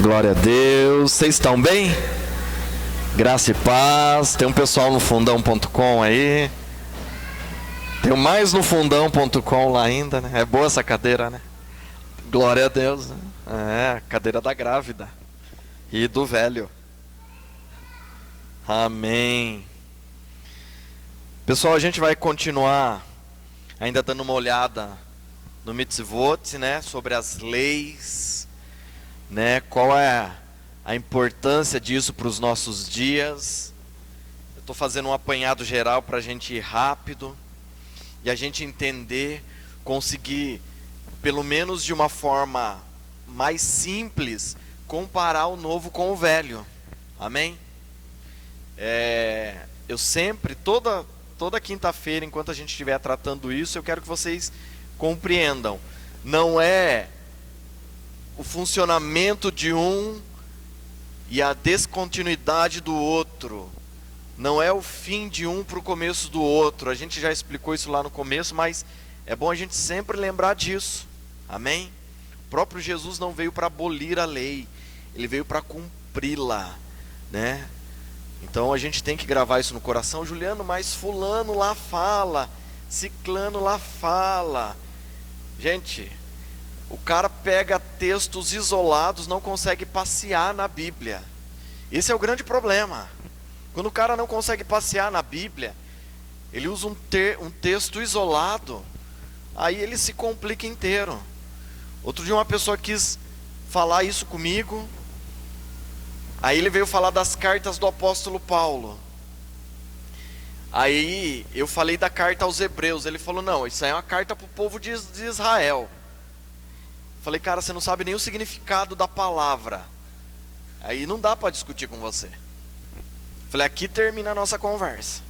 Glória a Deus. Vocês estão bem? Graça e paz. Tem um pessoal no fundão.com aí. Tem mais no fundão.com lá ainda, né? É boa essa cadeira, né? Glória a Deus. É, a cadeira da grávida e do velho. Amém. Pessoal, a gente vai continuar ainda dando uma olhada no mitzvot, né? Sobre as leis, né? Qual é a importância disso para os nossos dias. Eu estou fazendo um apanhado geral para a gente ir rápido e a gente entender, conseguir, pelo menos de uma forma mais simples, comparar o novo com o velho. Amém? Eu sempre, toda quinta-feira, enquanto a gente estiver tratando isso, eu quero que vocês compreendam. Não é o funcionamento de um e a descontinuidade do outro. Não é o fim de um para o começo do outro. A gente já explicou isso lá no começo, mas é bom a gente sempre lembrar disso. Amém? O próprio Jesus não veio para abolir a lei. Ele veio para cumpri-la, né? Então a gente tem que gravar isso no coração. Juliano, mas fulano lá fala, ciclano lá fala. Gente, o cara pega textos isolados, não consegue passear na Bíblia. Esse é o grande problema. Quando o cara não consegue passear na Bíblia, ele usa um texto isolado, aí ele se complica inteiro. Outro dia uma pessoa quis falar isso comigo. Aí ele veio falar das cartas do apóstolo Paulo. Aí eu falei da carta aos Hebreus. Ele falou, não, isso aí é uma carta para o povo de Israel. Falei, cara, você não sabe nem o significado da palavra. Aí não dá para discutir com você. Falei, aqui termina a nossa conversa.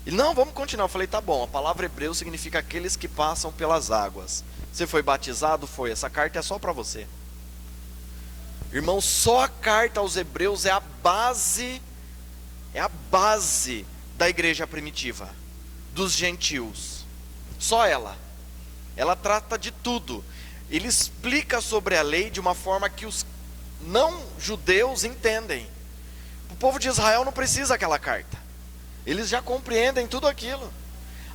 Ele, não, vamos continuar. Eu falei, tá bom, a palavra hebreu significa aqueles que passam pelas águas. Você foi batizado? Foi. Essa carta é só para você. Irmão, só a carta aos Hebreus é a base da igreja primitiva, dos gentios. Só ela. Ela trata de tudo. Ele explica sobre a lei de uma forma que os não judeus entendem. O povo de Israel não precisa daquela carta. Eles já compreendem tudo aquilo.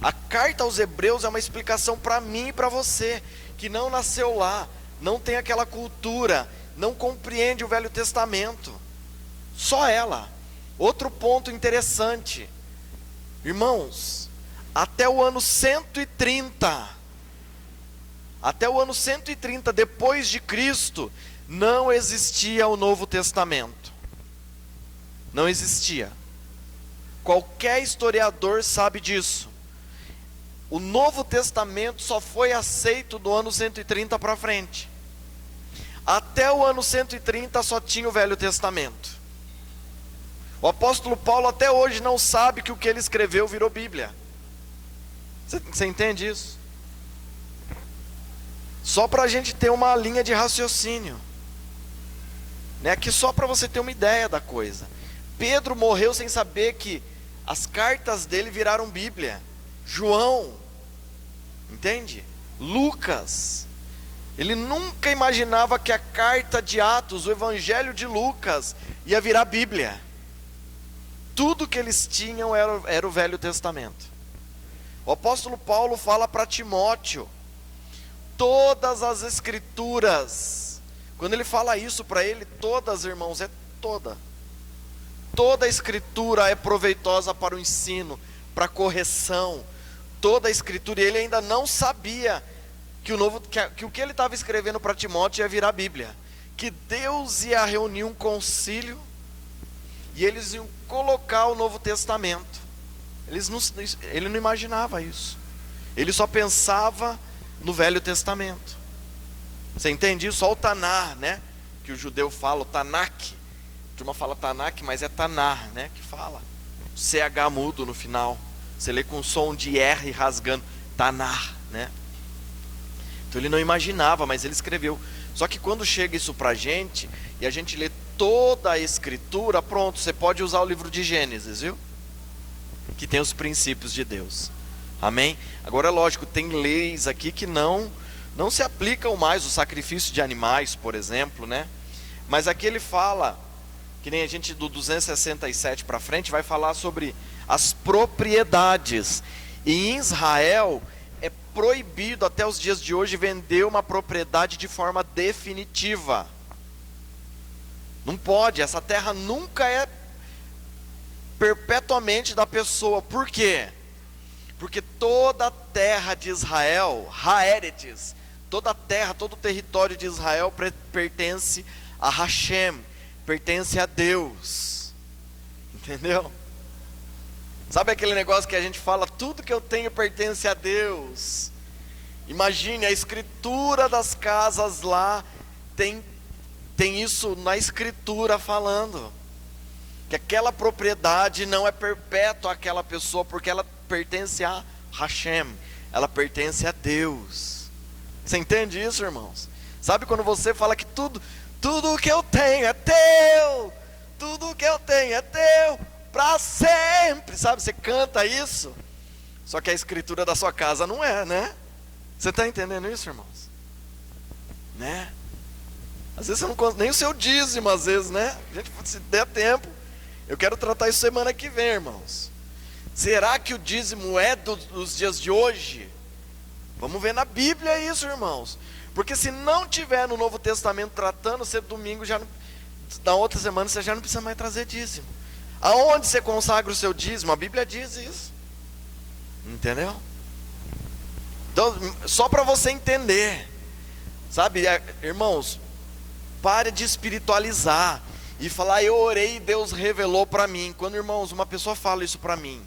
A carta aos Hebreus é uma explicação para mim e para você, que não nasceu lá, não tem aquela cultura, não compreende o Velho Testamento. Só ela. Outro ponto interessante, irmãos, até o ano 130 depois de Cristo, não existia o Novo Testamento. Não existia. Qualquer historiador sabe disso. O Novo Testamento só foi aceito do ano 130 para frente. Até o ano 130 só tinha o Velho Testamento. O apóstolo Paulo até hoje não sabe que o que ele escreveu virou Bíblia. Você entende isso? Só para a gente ter uma linha de raciocínio, né? Aqui só para você ter uma ideia da coisa. Pedro morreu sem saber que as cartas dele viraram Bíblia. João, entende? Lucas, ele nunca imaginava que a carta de Atos, o Evangelho de Lucas, ia virar Bíblia. Tudo que eles tinham era o Velho Testamento. O apóstolo Paulo fala para Timóteo, todas as escrituras, quando ele fala isso para ele, todas, irmãos, é toda a escritura é proveitosa para o ensino, para a correção, toda a escritura, e ele ainda não sabia que o que ele estava escrevendo para Timóteo ia virar Bíblia, que Deus ia reunir um concílio, e eles iam colocar o Novo Testamento. Ele não imaginava isso, ele só pensava no Velho Testamento. Você entende isso? Só o Tanar, né? Que o judeu fala, o Tanakh. A turma fala Tanakh, mas é Tanar, né? Que fala. CH mudo no final. Você lê com som de R rasgando. Tanar, né? Então ele não imaginava, mas ele escreveu. Só que quando chega isso pra gente, e a gente lê toda a escritura, pronto, você pode usar o livro de Gênesis, viu? Que tem os princípios de Deus. Amém? Agora é lógico, tem leis aqui que não se aplicam mais, o sacrifício de animais, por exemplo, né? Mas aqui ele fala, que nem a gente do 267 para frente, vai falar sobre as propriedades. E em Israel é proibido até os dias de hoje vender uma propriedade de forma definitiva. Não pode, essa terra nunca é perpetuamente da pessoa. Por quê? Porque toda a terra de Israel, Haeretes, toda a terra, todo o território de Israel pertence a Hashem, pertence a Deus. Entendeu? Sabe aquele negócio que a gente fala, tudo que eu tenho pertence a Deus? Imagine, a escritura das casas lá, tem isso na escritura falando, que aquela propriedade não é perpétua àquela pessoa, porque ela pertence a Hashem, ela pertence a Deus. Você entende isso, irmãos? Sabe quando você fala que tudo que eu tenho é teu, tudo que eu tenho é teu, para sempre, sabe? Você canta isso, só que a escritura da sua casa não é, né? Você está entendendo isso, irmãos? Né? Às vezes você não conta nem o seu dízimo, às vezes, né? Gente, se der tempo, eu quero tratar isso semana que vem, irmãos. Será que o dízimo é dos dias de hoje? Vamos ver na Bíblia isso, irmãos. Porque se não tiver no Novo Testamento tratando, você domingo, na outra semana, você já não precisa mais trazer dízimo. Aonde você consagra o seu dízimo? A Bíblia diz isso. Entendeu? Então, só para você entender. Sabe, irmãos, pare de espiritualizar e falar, eu orei e Deus revelou para mim. Quando, irmãos, uma pessoa fala isso para mim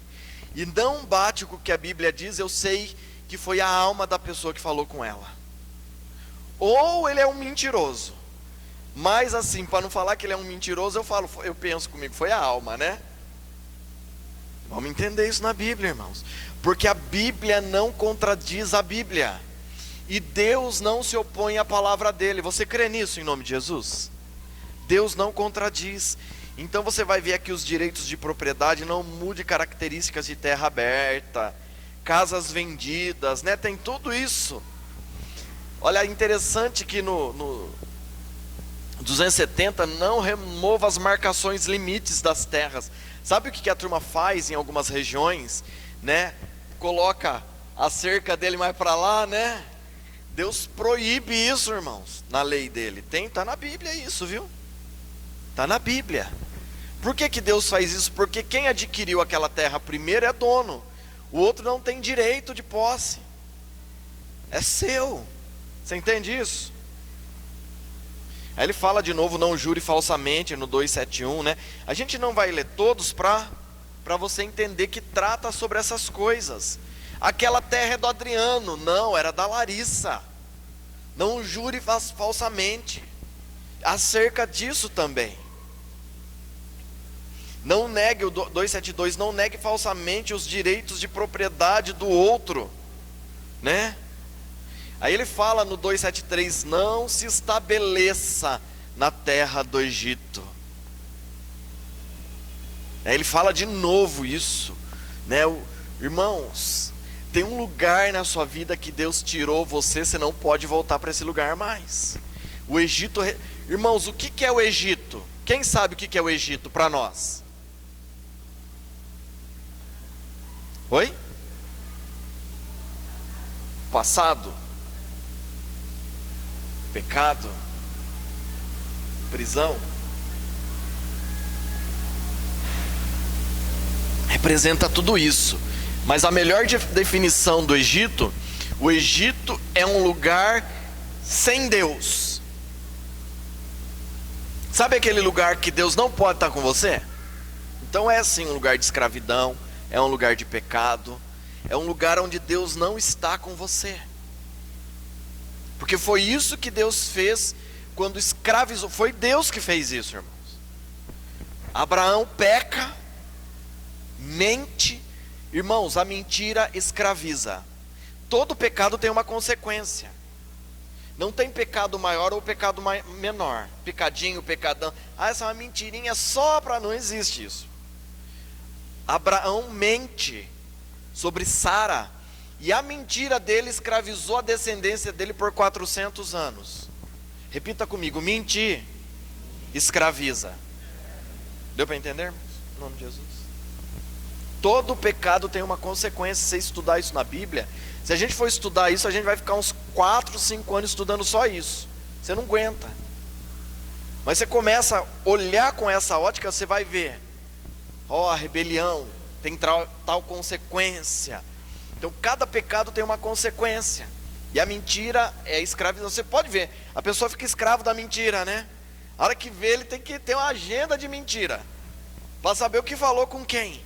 e não bate com o que a Bíblia diz, eu sei que foi a alma da pessoa que falou com ela. Ou ele é um mentiroso. Mas assim, para não falar que ele é um mentiroso, eu penso comigo, foi a alma, né? Vamos entender isso na Bíblia, irmãos. Porque a Bíblia não contradiz a Bíblia. E Deus não se opõe à palavra dele. Você crê nisso em nome de Jesus? Deus não contradiz. Então você vai ver aqui os direitos de propriedade, não mude características de terra aberta, casas vendidas, né? Tem tudo isso. Olha, interessante que no 270, não remova as marcações limites das terras. Sabe o que a turma faz em algumas regiões, né? Coloca a cerca dele mais para lá, né? Deus proíbe isso, irmãos, na lei dele. Tá na Bíblia isso, viu? Tá na Bíblia. Por que Deus faz isso? Porque quem adquiriu aquela terra primeiro é dono. O outro não tem direito de posse. É seu. Você entende isso? Aí ele fala de novo, não jure falsamente, no 271, né? A gente não vai ler todos para você entender que trata sobre essas coisas. Aquela terra é do Adriano, não, era da Larissa. Não jure falsamente. Acerca disso também. Não negue, o 272, não negue falsamente os direitos de propriedade do outro, né? Aí ele fala no 273, não se estabeleça na terra do Egito. Aí ele fala de novo isso, né? Irmãos, tem um lugar na sua vida que Deus tirou você não pode voltar para esse lugar mais. O Egito, irmãos, o que é o Egito? Quem sabe o que é o Egito para nós? Oi? Passado? Pecado? Prisão? Representa tudo isso. Mas a melhor definição do Egito, o Egito é um lugar sem Deus. Sabe aquele lugar que Deus não pode estar com você? Então é assim, um lugar de escravidão, é um lugar de pecado, é um lugar onde Deus não está com você. Porque foi isso que Deus fez quando escravizou. Foi Deus que fez isso, irmãos. Abraão peca, mente. Irmãos, a mentira escraviza. Todo pecado tem uma consequência. Não tem pecado maior ou pecado menor. Pecadinho, pecadão. Essa é uma mentirinha só para... Não existe isso. Abraão mente sobre Sara. E a mentira dele escravizou a descendência dele por 400 anos. Repita comigo, mentir escraviza. Deu para entender, irmãos? Em nome de Jesus. Todo pecado tem uma consequência. Se você estudar isso na Bíblia, se a gente for estudar isso, a gente vai ficar uns 4, 5 anos estudando só isso. Você não aguenta. Mas você começa a olhar com essa ótica, você vai ver, a rebelião tem tal consequência. Então cada pecado tem uma consequência. E a mentira é escravidão. Você pode ver, a pessoa fica escravo da mentira, né? A hora que vê, ele tem que ter uma agenda de mentira, para saber o que falou com quem.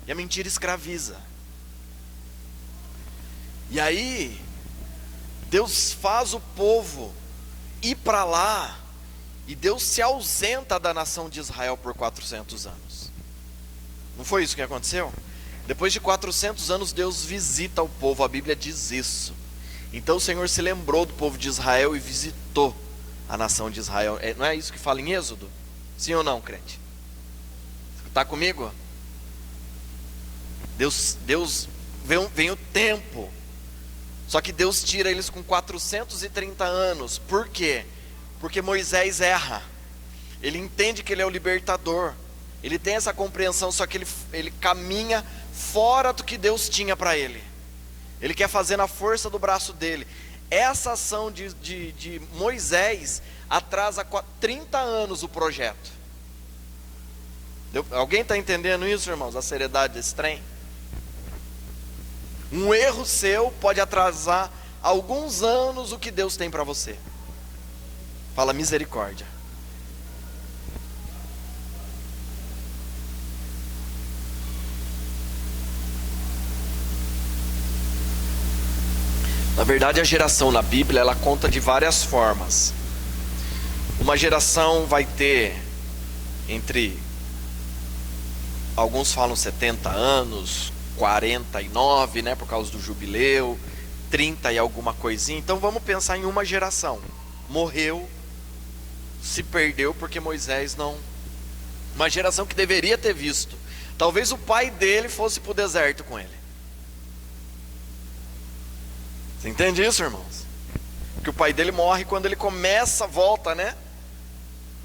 E a mentira escraviza. E aí, Deus faz o povo ir para lá, e Deus se ausenta da nação de Israel por 400 anos. Não foi isso que aconteceu? Depois de 400 anos, Deus visita o povo, a Bíblia diz isso. Então o Senhor se lembrou do povo de Israel e visitou a nação de Israel. Não é isso que fala em Êxodo? Sim ou não, crente? Está comigo? Deus vem o tempo. Só que Deus tira eles com 430 anos. Por quê? Porque Moisés erra. Ele entende que ele é o libertador. Ele tem essa compreensão, só que ele caminha fora do que Deus tinha para ele. Ele quer fazer na força do braço dele. Essa ação de Moisés atrasa 30 anos o projeto. Alguém está entendendo isso, irmãos? A seriedade desse trem? Um erro seu pode atrasar alguns anos o que Deus tem para você. Fala misericórdia. Na verdade, a geração na Bíblia, ela conta de várias formas. Uma geração vai ter entre, alguns falam 70 anos, 49, né, por causa do jubileu, 30 e alguma coisinha. Então vamos pensar em uma geração. Morreu, se perdeu porque Moisés não... Uma geração que deveria ter visto. Talvez o pai dele fosse para o deserto com ele. Você entende isso, irmãos? Que o pai dele morre quando ele começa, volta, né?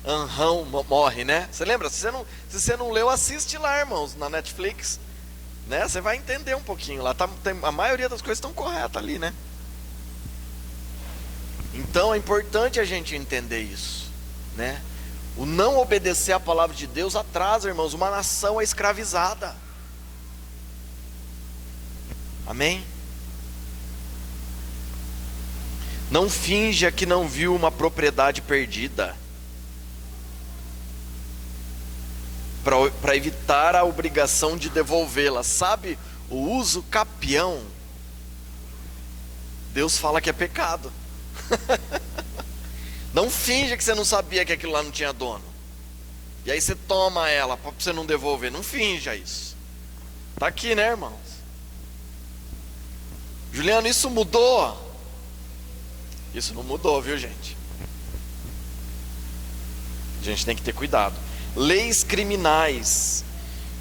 Anrão morre, né? Você lembra? Se você não leu, assiste lá, irmãos, na Netflix, né? Você vai entender um pouquinho lá. A maioria das coisas estão corretas ali, né? Então é importante a gente entender isso, né? O não obedecer à palavra de Deus atrasa, irmãos. Uma nação é escravizada. Amém? Não finja que não viu uma propriedade perdida, para evitar a obrigação de devolvê-la. Sabe o uso capião? Deus fala que é pecado. Não finja que você não sabia que aquilo lá não tinha dono, e aí você toma ela para você não devolver. Não finja isso. Está aqui, né, irmãos? Juliano, isso mudou? Isso não mudou, viu, gente? A gente tem que ter cuidado. Leis criminais.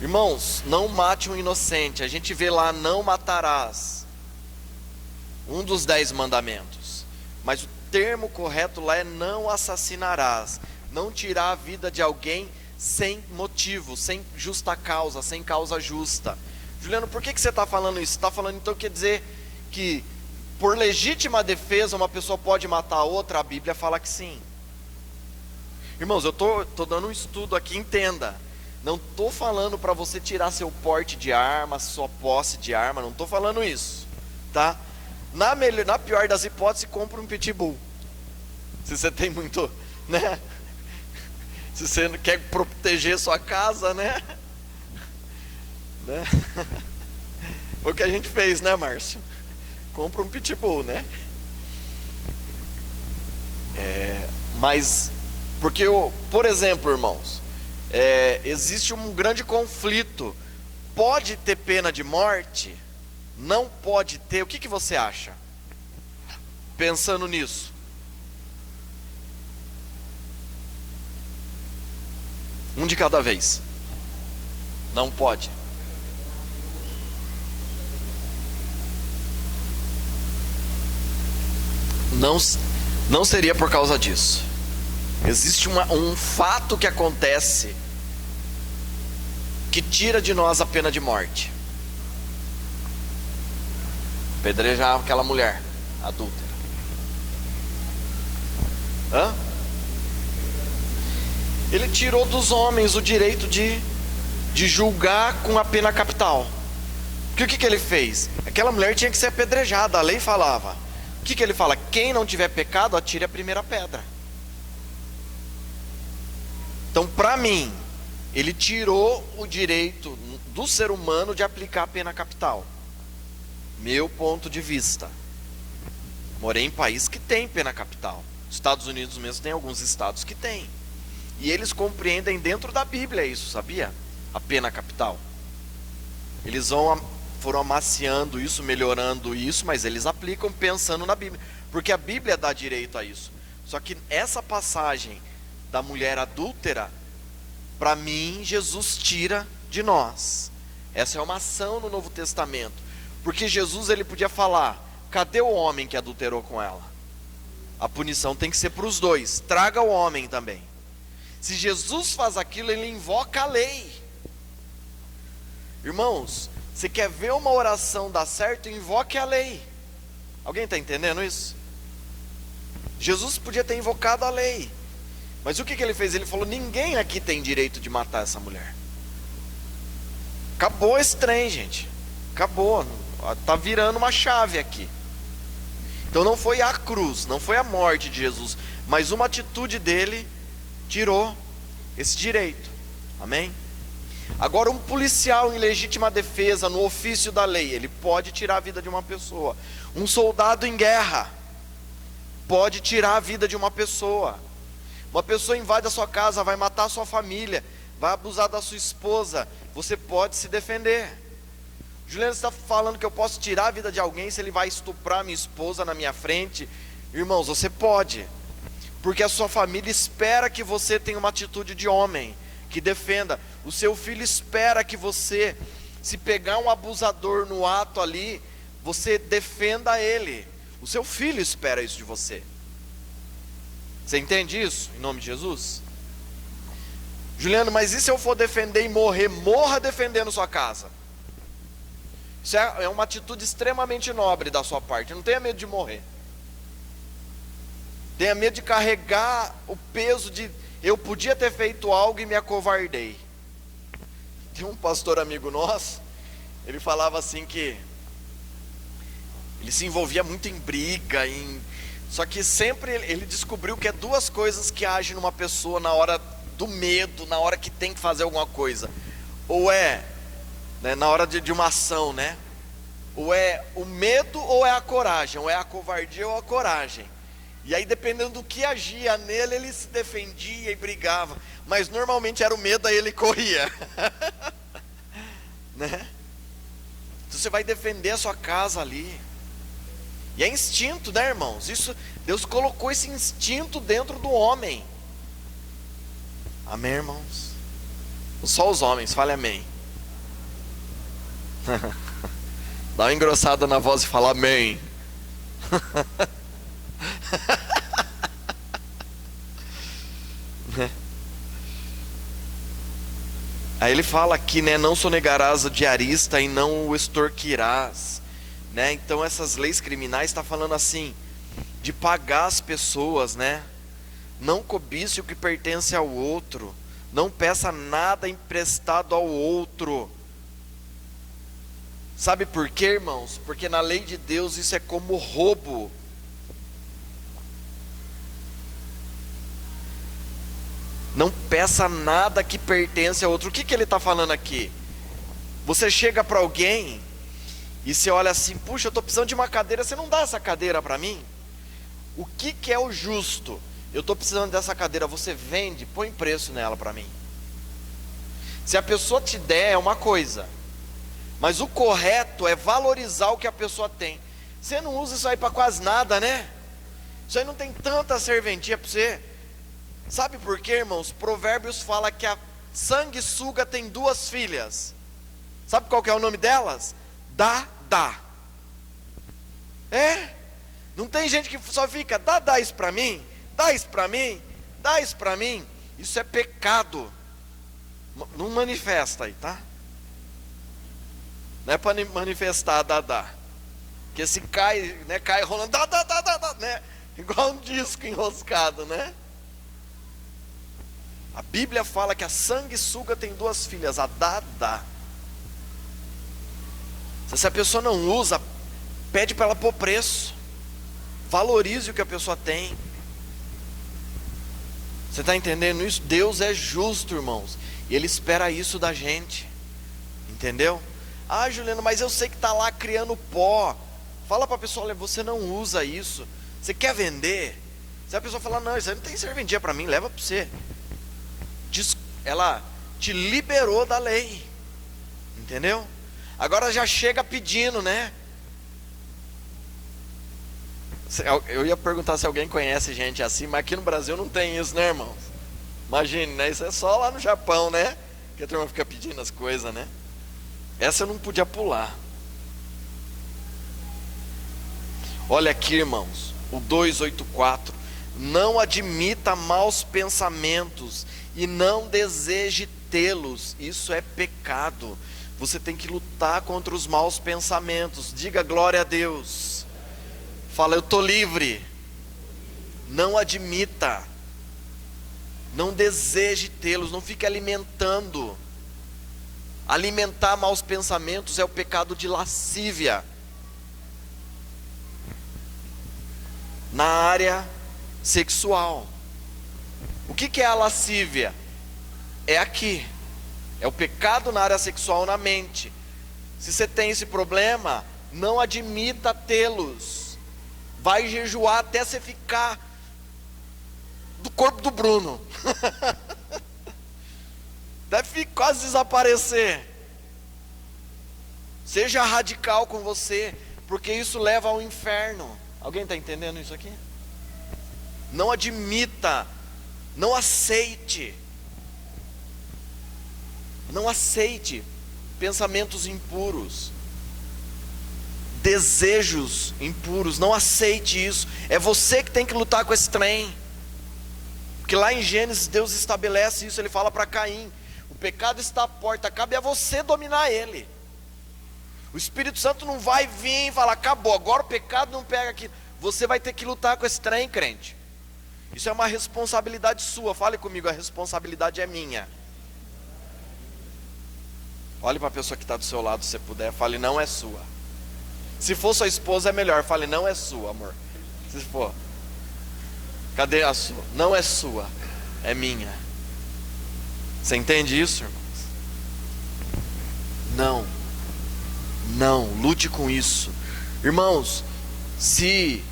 Irmãos, não mate um inocente. A gente vê lá, não matarás. Um dos 10 mandamentos. Mas o termo correto lá é não assassinarás. Não tirar a vida de alguém sem motivo, sem justa causa, sem causa justa. Juliano, por que você está falando isso? Você está falando, então, quer dizer que por legítima defesa uma pessoa pode matar a outra? A Bíblia fala que sim. Irmãos, eu estou dando um estudo aqui, entenda. Não estou falando para você tirar seu porte de arma, sua posse de arma, não estou falando isso, tá? Na pior das hipóteses, compra um pitbull. Se você tem muito, né? Se você quer proteger sua casa, né? Foi o que a gente fez, né, Márcio? Compra um pitbull, né? Mas, porque, por exemplo, irmãos, existe um grande conflito. Pode ter pena de morte? Não pode ter? O que você acha? Pensando nisso. Um de cada vez. Não pode. Não seria por causa disso. Existe um fato que acontece que tira de nós a pena de morte. Apedrejar aquela mulher adúltera. Hã? Ele tirou dos homens o direito de julgar com a pena capital. Porque o que ele fez? Aquela mulher tinha que ser apedrejada, a lei falava. O que ele fala? Quem não tiver pecado, atire a primeira pedra. Então, para mim, ele tirou o direito do ser humano de aplicar a pena capital. Meu ponto de vista. Morei em país que tem pena capital. Estados Unidos mesmo tem alguns estados que tem. E eles compreendem dentro da Bíblia isso, sabia? A pena capital. Eles foram amaciando isso, melhorando isso, mas eles aplicam pensando na Bíblia. Porque a Bíblia dá direito a isso. Só que essa passagem da mulher adúltera, para mim, Jesus tira de nós. Essa é uma ação no Novo Testamento. Porque Jesus, ele podia falar: cadê o homem que adulterou com ela? A punição tem que ser para os dois. Traga o homem também. Se Jesus faz aquilo, ele invoca a lei. Irmãos, você quer ver uma oração dar certo? Invoque a lei. Alguém está entendendo isso? Jesus podia ter invocado a lei. Mas o que ele fez? Ele falou: ninguém aqui tem direito de matar essa mulher. Acabou esse trem, gente. Acabou. Está virando uma chave aqui. Então não foi a cruz, não foi a morte de Jesus, mas uma atitude dele tirou esse direito. Amém? Agora, um policial em legítima defesa, no ofício da lei, ele pode tirar a vida de uma pessoa. Um soldado em guerra pode tirar a vida de uma pessoa. Uma pessoa invade a sua casa, vai matar a sua família, vai abusar da sua esposa. Você pode se defender. Juliano, você está falando que eu posso tirar a vida de alguém se ele vai estuprar minha esposa na minha frente? Irmãos, você pode. Porque a sua família espera que você tenha uma atitude de homem, que defenda. O seu filho espera que você, se pegar um abusador no ato ali, você defenda ele. O seu filho espera isso de você. Você entende isso? Em nome de Jesus? Juliano, mas e se eu for defender e morrer? Morra defendendo sua casa. Isso é uma atitude extremamente nobre da sua parte. Não tenha medo de morrer. Tenha medo de carregar o peso de: eu podia ter feito algo e me acovardei. Tem um pastor amigo nosso, ele falava assim que ele se envolvia muito em briga, só que sempre ele descobriu que é duas coisas que agem numa pessoa na hora do medo, na hora que tem que fazer alguma coisa. Ou é, né, na hora de uma ação, né? Ou é o medo ou é a coragem, ou é a covardia ou a coragem. E aí, dependendo do que agia nele, ele se defendia e brigava. Mas normalmente era o medo, aí ele corria. Né? Então você vai defender a sua casa ali. E é instinto, né, irmãos? Isso, Deus colocou esse instinto dentro do homem. Amém, irmãos? Só os homens, fale amém. Dá uma engrossada na voz e fala amém. Aí ele fala aqui, né? Não sonegarás o diarista e não o extorquirás, né? Então essas leis criminais está falando assim, de pagar as pessoas, né? Não cobice o que pertence ao outro, não peça nada emprestado ao outro. Sabe por quê, irmãos? Porque na lei de Deus isso é como roubo. Não peça nada que pertence a outro. O que ele está falando aqui? Você chega para alguém e você olha assim: puxa, eu estou precisando de uma cadeira, você não dá essa cadeira para mim? O que é o justo? Eu estou precisando dessa cadeira, você vende, põe preço nela para mim. Se a pessoa te der é uma coisa, mas o correto é valorizar o que a pessoa tem. Você não usa isso aí para quase nada, né? Isso aí não tem tanta serventia para você. Sabe por quê, irmãos? Provérbios fala que a sanguessuga tem duas filhas. Sabe qual que é o nome delas? Dá. É? Não tem gente que só fica: dá isso para mim, dá isso para mim, Dá isso para mim. Isso é pecado. Não manifesta aí, tá? Não é para manifestar, dá. Porque se cai, né, cai rolando, dá, né? Igual um disco enroscado, né? A Bíblia fala que a sanguessuga tem duas filhas, a dá. Se a pessoa não usa, pede para ela pôr preço. Valorize o que a pessoa tem. Você está entendendo isso? Deus é justo, irmãos, e Ele espera isso da gente. Entendeu? Ah, Juliano, mas eu sei que está lá criando pó. Fala para a pessoa, olha, você não usa isso. Você quer vender? Se a pessoa falar, não, isso aí não tem serventia para mim, leva para você. Ela te liberou da lei. Entendeu? Agora já chega pedindo, né? Eu ia perguntar se alguém conhece gente assim, mas aqui no Brasil não tem isso, né, irmãos? Imagine, né? Isso é só lá no Japão, né? Que a turma fica pedindo as coisas, né? Essa eu não podia pular. Olha aqui, irmãos, o 284. Não admita maus pensamentos e não deseje tê-los. Isso é pecado. Você tem que lutar contra os maus pensamentos. Diga glória a Deus. Fala, eu estou livre. Não admita. Não deseje tê-los. Não fique alimentando. Alimentar maus pensamentos é o pecado de lascívia. Na área sexual. O que é a lascívia? É aqui. É o pecado na área sexual, na mente. Se você tem esse problema, não admita tê-los. Vai jejuar até você ficar do corpo do Bruno. Deve quase desaparecer. Seja radical com você, porque isso leva ao inferno. Alguém está entendendo isso aqui? Não admita, não aceite. Não aceite pensamentos impuros, desejos impuros. Não aceite isso. É você que tem que lutar com esse trem. Porque lá em Gênesis Deus estabelece isso. Ele fala para Caim: o pecado está à porta, cabe a você dominar ele. O Espírito Santo não vai vir e falar, acabou, agora o pecado não pega aqui. Você vai ter que lutar com esse trem, crente. Isso é uma responsabilidade sua. Fale comigo, a responsabilidade é minha. Olhe para a pessoa que está do seu lado, se puder, fale, não é sua. Se for sua esposa é melhor, fale, não é sua, amor. Se for, cadê a sua? Não é sua, é minha. Você entende isso, irmãos? Não, lute com isso. Irmãos, se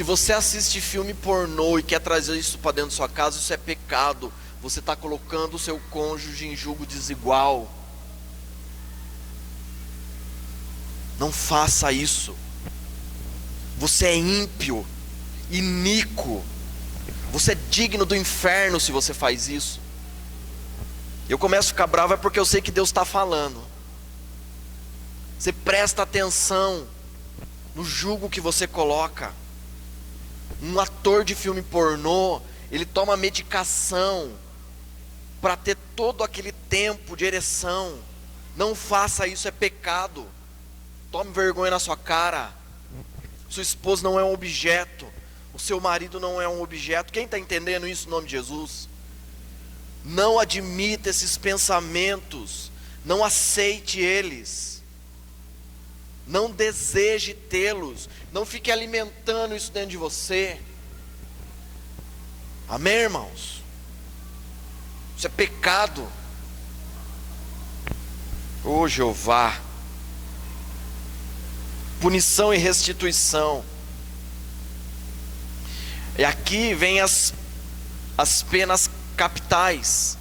você assiste filme pornô e quer trazer isso para dentro da sua casa, isso é pecado. Você está colocando o seu cônjuge em julgo desigual. Não faça isso. Você é ímpio, iníquo. Você é digno do inferno se você faz isso. Eu começo a ficar bravo é porque eu sei que Deus está falando. Você presta atenção no julgo que você coloca. Um ator de filme pornô, ele toma medicação para ter todo aquele tempo de ereção. Não faça isso, é pecado. Tome vergonha na sua cara. Sua esposa não é um objeto. O seu marido não é um objeto. Quem está entendendo isso em nome de Jesus? Não admita esses pensamentos. Não aceite eles. Não deseje tê-los. Não fique alimentando isso dentro de você. Amém, irmãos? Isso é pecado. Ô Jeová. Punição e restituição. E aqui vem as penas capitais.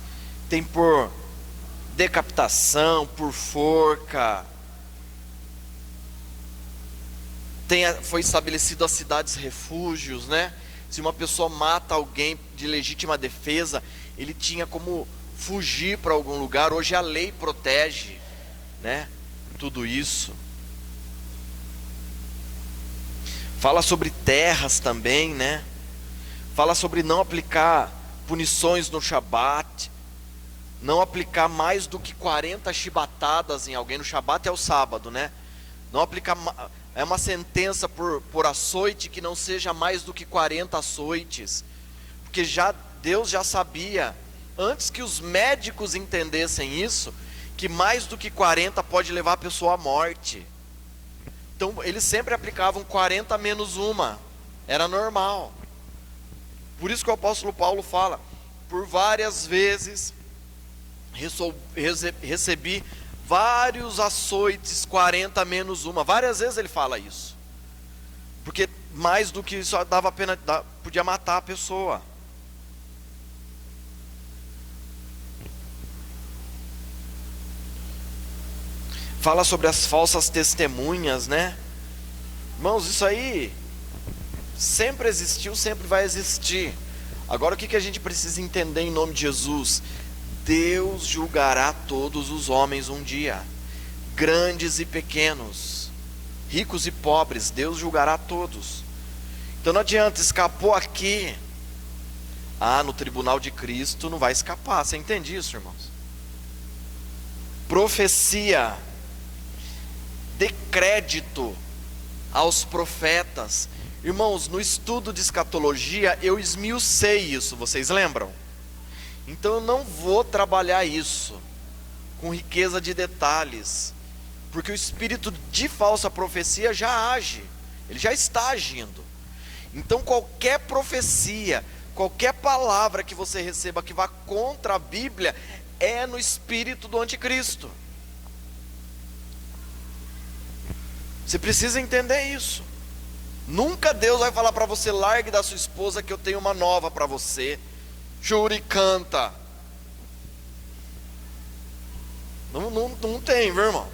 Tem por decapitação, por forca. Foi estabelecido as cidades refúgios, né? Se uma pessoa mata alguém de legítima defesa, ele tinha como fugir para algum lugar. Hoje a lei protege, né? Tudo isso. Fala sobre terras também, né? Fala sobre não aplicar punições no Shabat, não aplicar mais do que 40 chibatadas em alguém. No Shabat é o sábado, né? Não aplicar, é uma sentença por açoite que não seja mais do que 40 açoites, porque Deus já sabia, antes que os médicos entendessem isso, que mais do que 40 pode levar a pessoa à morte. Então eles sempre aplicavam 40 menos uma, era normal. Por isso que o apóstolo Paulo fala: por várias vezes recebi vários açoites, 40 menos uma. Várias vezes ele fala isso, porque mais do que isso dava pena, podia matar a pessoa. Fala sobre as falsas testemunhas, né? Irmãos, isso aí sempre existiu, sempre vai existir. Agora o que a gente precisa entender em nome de Jesus? Deus julgará todos os homens um dia, grandes e pequenos, ricos e pobres. Deus julgará todos. Então não adianta, escapou aqui, no tribunal de Cristo não vai escapar. Você entende isso, irmãos? Profecia, dê crédito aos profetas. Irmãos, no estudo de escatologia eu esmiucei isso, vocês lembram? Então eu não vou trabalhar isso com riqueza de detalhes, porque o espírito de falsa profecia já age, ele já está agindo. Então qualquer profecia, qualquer palavra que você receba que vá contra a Bíblia, é no espírito do anticristo. Você precisa entender isso. Nunca Deus vai falar para você: largue da sua esposa que eu tenho uma nova para você. Jura e canta. Não tem, meu irmão.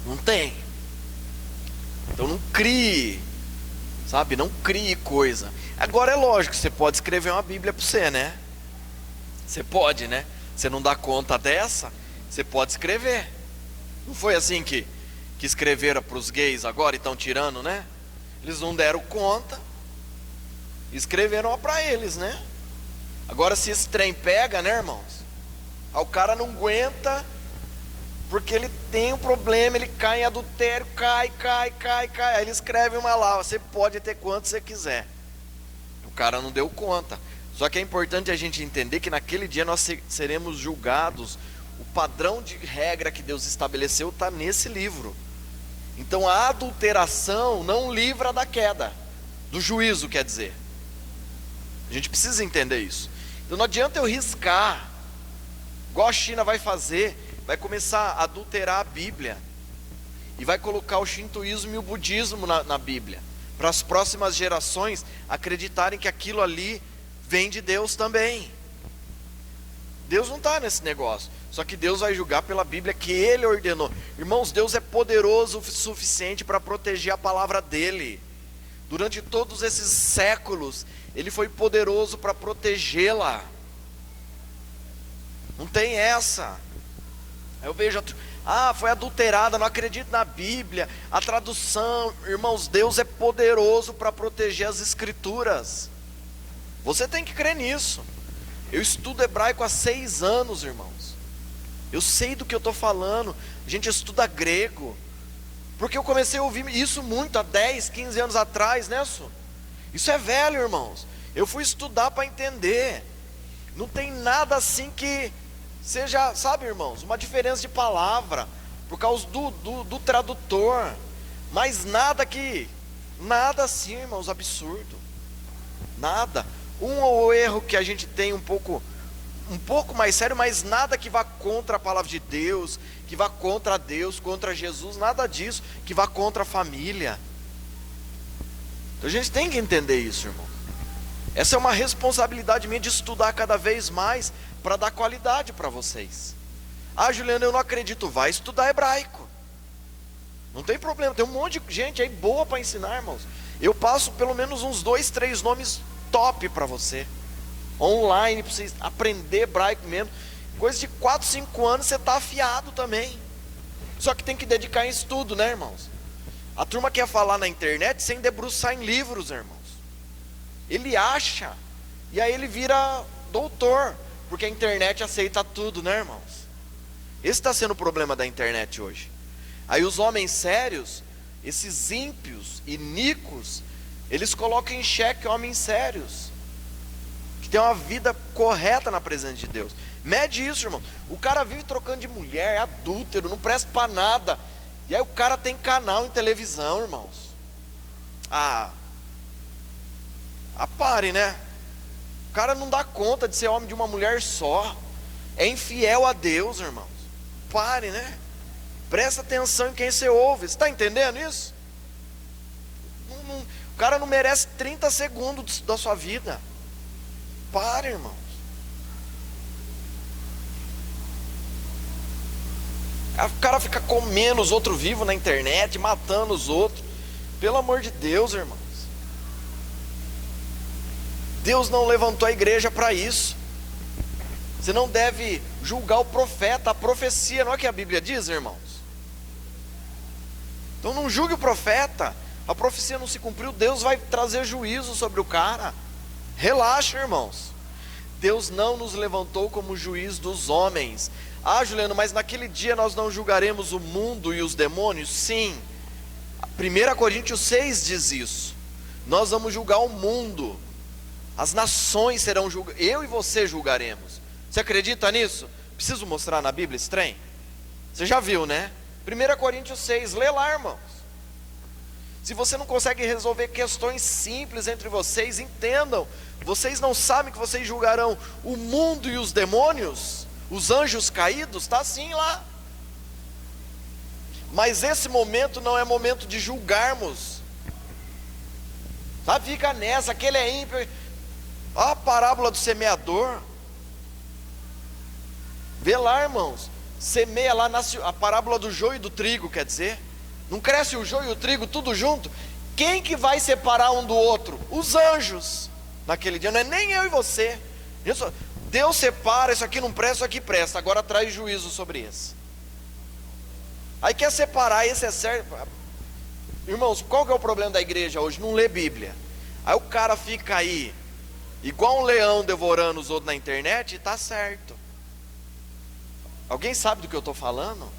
Não tem. Então não crie, sabe? Não crie coisa. Agora é lógico, você pode escrever uma Bíblia para você, né? Você pode, né? Você não dá conta dessa, você pode escrever. Não foi assim que escreveram para os gays agora e estão tirando, né? Eles não deram conta, escreveram para eles, né? Agora se esse trem pega, né, irmãos? O cara não aguenta, porque ele tem um problema, ele cai em adultério, cai. Aí ele escreve uma lá: você pode ter quanto você quiser. O cara não deu conta. Só que é importante a gente entender que naquele dia nós seremos julgados. O padrão de regra que Deus estabeleceu está nesse livro. Então a adulteração não livra da queda, do juízo, quer dizer. A gente precisa entender isso. Então não adianta eu riscar, igual a China vai fazer, vai começar a adulterar a Bíblia, e vai colocar o shintoísmo e o budismo na Bíblia, para as próximas gerações acreditarem que aquilo ali vem de Deus também. Deus não está nesse negócio. Só que Deus vai julgar pela Bíblia que Ele ordenou. Irmãos, Deus é poderoso o suficiente para proteger a palavra dEle. Durante todos esses séculos, Ele foi poderoso para protegê-la. Não tem essa. Aí eu vejo, foi adulterada, não acredito na Bíblia. A tradução, irmãos, Deus é poderoso para proteger as Escrituras. Você tem que crer nisso. Eu estudo hebraico há 6 anos, irmãos. Eu sei do que eu estou falando. A gente estuda grego, porque eu comecei a ouvir isso muito há 10, 15 anos atrás, né, Su? Isso é velho, irmãos. Eu fui estudar para entender. Não tem nada assim que seja, sabe, irmãos, uma diferença de palavra, por causa do tradutor. Mas nada assim, irmãos, absurdo. Nada. Um erro que a gente tem um pouco mais sério, mas nada que vá contra a palavra de Deus, que vá contra Deus, contra Jesus, nada disso, que vá contra a família. Então a gente tem que entender isso, irmão. Essa é uma responsabilidade minha de estudar cada vez mais, para dar qualidade para vocês. Juliano, eu não acredito. Vai estudar hebraico, não tem problema, tem um monte de gente aí boa para ensinar, irmãos. Eu passo pelo menos uns 2, 3 nomes top para você, online, para você aprender hebraico mesmo. Coisa de 4, 5 anos você está afiado também. Só que tem que dedicar em estudo, né, irmãos? A turma quer falar na internet sem debruçar em livros, irmãos. Ele acha, e aí ele vira doutor, porque a internet aceita tudo, né, irmãos? Esse está sendo o problema da internet hoje. Aí os homens sérios, esses ímpios, iníquos, eles colocam em xeque homens sérios, que tem uma vida correta na presença de Deus. Mede isso, irmão. O cara vive trocando de mulher, é adúltero, não presta para nada. E aí o cara tem canal em televisão, irmãos. Pare, né? O cara não dá conta de ser homem de uma mulher só. É infiel a Deus, irmãos. Pare, né? Presta atenção em quem você ouve. Você está entendendo isso? O cara não merece 30 segundos da sua vida. Pare, irmãos. O cara fica comendo os outros vivos na internet, matando os outros. Pelo amor de Deus, irmãos. Deus não levantou a igreja para isso. Você não deve julgar o profeta, a profecia, não é o que a Bíblia diz, irmãos? Então não julgue o profeta. A profecia não se cumpriu, Deus vai trazer juízo sobre o cara. Relaxa, irmãos. Deus não nos levantou como juiz dos homens. Juliano, mas naquele dia nós não julgaremos o mundo e os demônios? Sim. 1 Coríntios 6 diz isso. Nós vamos julgar o mundo. As nações serão julgadas. Eu e você julgaremos. Você acredita nisso? Preciso mostrar na Bíblia esse trem? Você já viu, né? 1 Coríntios 6, lê lá, irmãos. Se você não consegue resolver questões simples entre vocês, entendam. Vocês não sabem que vocês julgarão o mundo e os demônios? Os anjos caídos? Está assim lá. Mas esse momento não é momento de julgarmos. Sabe, fica nessa, aquele é ímpio. A parábola do semeador. Vê lá, irmãos. Semeia lá, nasce a parábola do joio e do trigo, quer dizer. Não cresce o joio e o trigo tudo junto? Quem que vai separar um do outro? Os anjos. Naquele dia, não é nem eu e você. Deus separa, isso aqui não presta, isso aqui presta. Agora traz juízo sobre esse. Aí quer separar, esse é certo. Irmãos, qual que é o problema da igreja hoje? Não lê Bíblia. Aí o cara fica aí, igual um leão devorando os outros na internet, e está certo. Alguém sabe do que eu estou falando?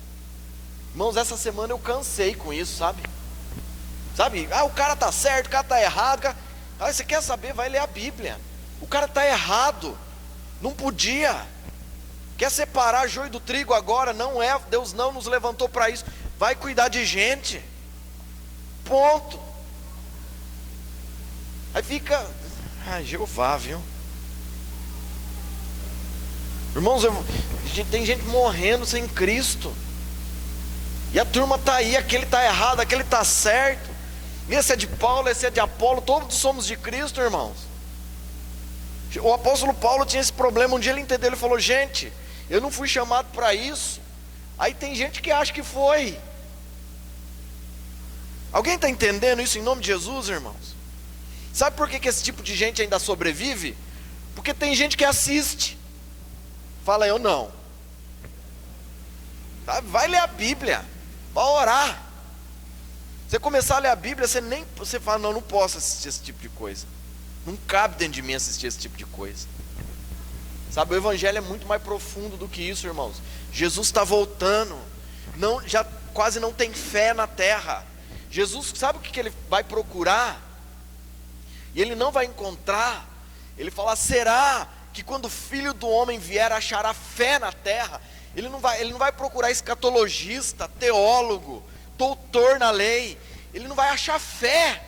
Irmãos, essa semana eu cansei com isso, sabe? O cara está certo, o cara está errado. Você quer saber? Vai ler a Bíblia. O cara está errado. Não podia. Quer separar joio do trigo agora? Não é. Deus não nos levantou para isso. Vai cuidar de gente. Ponto. Aí fica... Jeová, viu? Irmãos, tem gente morrendo sem Cristo. E a turma está aí, aquele está errado, aquele está certo. Esse é de Paulo, esse é de Apolo, todos somos de Cristo, irmãos. O apóstolo Paulo tinha esse problema, um dia ele entendeu, ele falou: gente, eu não fui chamado para isso. Aí tem gente que acha que foi. Alguém está entendendo isso em nome de Jesus, irmãos? Sabe por que esse tipo de gente ainda sobrevive? Porque tem gente que assiste. Fala, eu não. Vai ler a Bíblia, vai orar. Você começar a ler a Bíblia, você fala, não posso assistir esse tipo de coisa. Não cabe dentro de mim assistir esse tipo de coisa. Sabe, o evangelho é muito mais profundo do que isso, irmãos. Jesus está voltando. Já quase não tem fé na terra. Jesus, sabe o que ele vai procurar? E ele não vai encontrar. Ele fala, será que quando o Filho do Homem vier achará fé na terra? Ele não vai procurar escatologista, teólogo, doutor na lei. Ele não vai achar fé.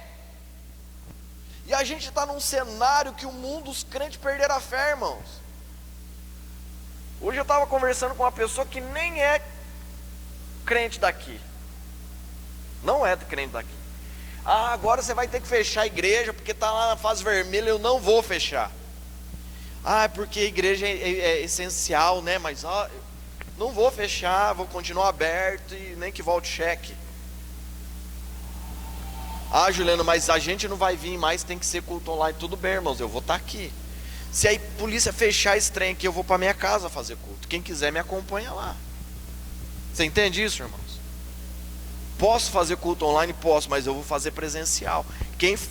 E a gente está num cenário que o mundo, os crentes perderam a fé, irmãos. Hoje eu estava conversando com uma pessoa que nem é crente daqui. Não é crente daqui. Agora você vai ter que fechar a igreja porque está lá na fase vermelha. Eu não vou fechar. Porque a igreja é essencial, né? Mas não vou fechar, vou continuar aberto e nem que volte cheque. Juliano, mas a gente não vai vir mais, tem que ser culto online. Tudo bem, irmãos, eu vou estar aqui. Se a polícia fechar esse trem aqui, eu vou para minha casa fazer culto. Quem quiser me acompanha lá. Você entende isso, irmãos? Posso fazer culto online? Posso, mas eu vou fazer presencial.